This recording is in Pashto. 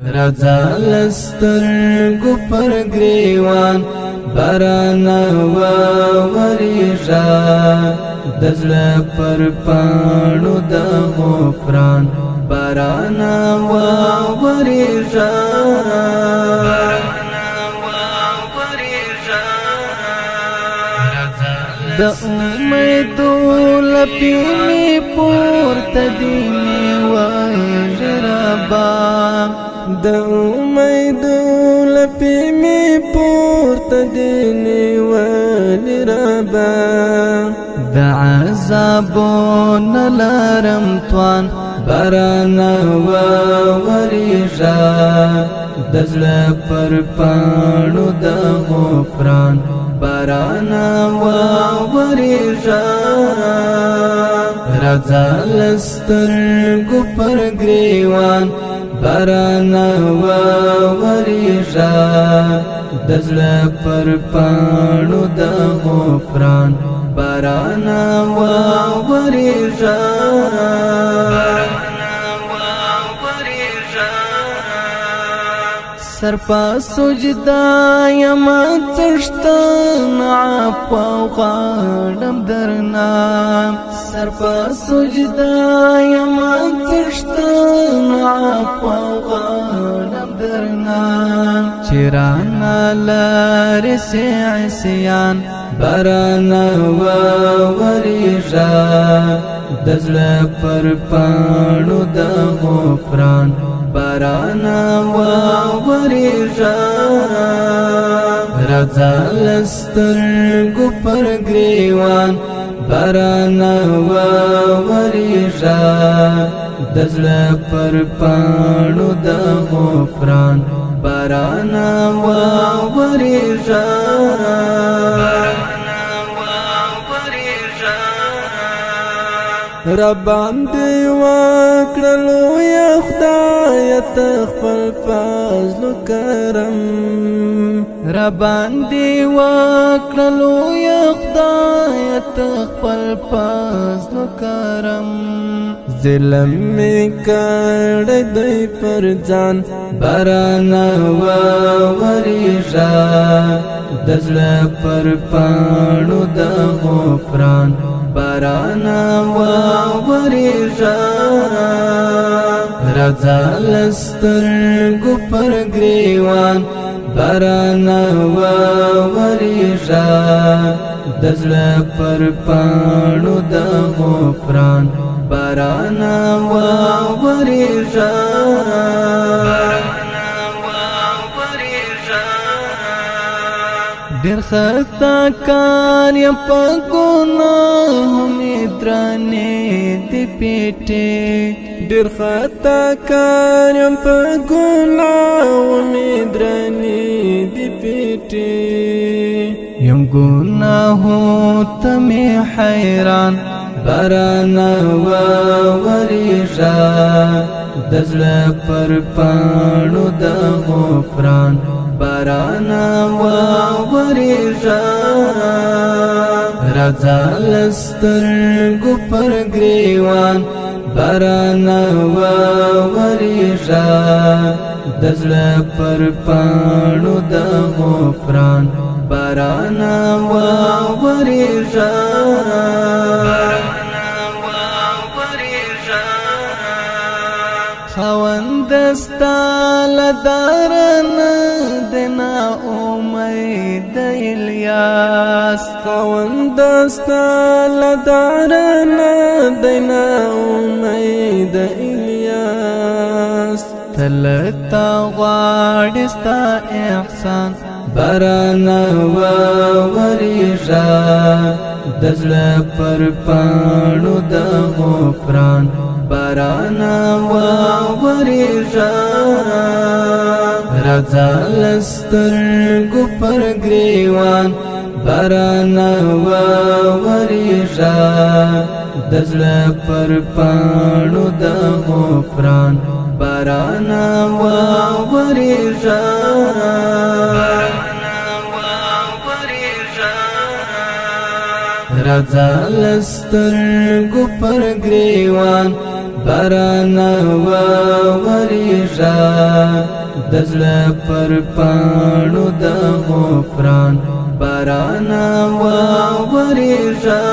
رضا لسترګو پر گریوان باران وریژا دزله پر پانو د غفران باران وریژا د امیدو لپی پورته دی وجربا د امیدو لپی پورته دی وجربا د عذابون لرم توان باران وریژا دزله پر پانو د غفران باران وریژا رضا لسترګو پر گریوان باران وریژا دزله پر پانو د غفران باران وریژا سر پا سجدا یما تشتن عفو غاړم درنا سر پا سجدا یما تشتن عفو غاړم درنا چرانا لار عصیان باران وریژا دزله پر پانو د غفران باران وریژا رضا لسترګو پر گریوان باران وریژا دزله پر پانو د غفران باران وریژا ربان دی وکړلو یا خدای ته خپل فضل کرم ربان دی وکړلو یا خدای ته خپل فضل کرم ظلم می کړ دی پر ځان باران وریژا دزله پر پانو د غفران باران وریژا رضا لسترګو پر گریوان باران وریژا دزله پر پانو د غفران باران وریژا ډېر خطا کار یم په ګناهو مې درنې دي پیټې ډېر خطا کار یم په ګناهو مې درنې دي پیټې یم ګناهو ته مې حیران باران وریژا دزله پر پانو د غفران باران وریژا رضا لسترګو پر گریوان باران وریژا دزله پر پانو د غفران باران وریژا خوند استال دارن دنا امید الیاس خوند استال دارن دنا امید الیاس تلتا غاړستا احسان باران وریژا دزله پر پانو د غفران باران وریژا رضا لسترګو پر گریوان باران وریژا دزله پر پانو د غفران باران وریژا رضا لسترګو پر گریوان باران وریژا ورېږه د زړه پر پاڼو د غفران باران ورېږه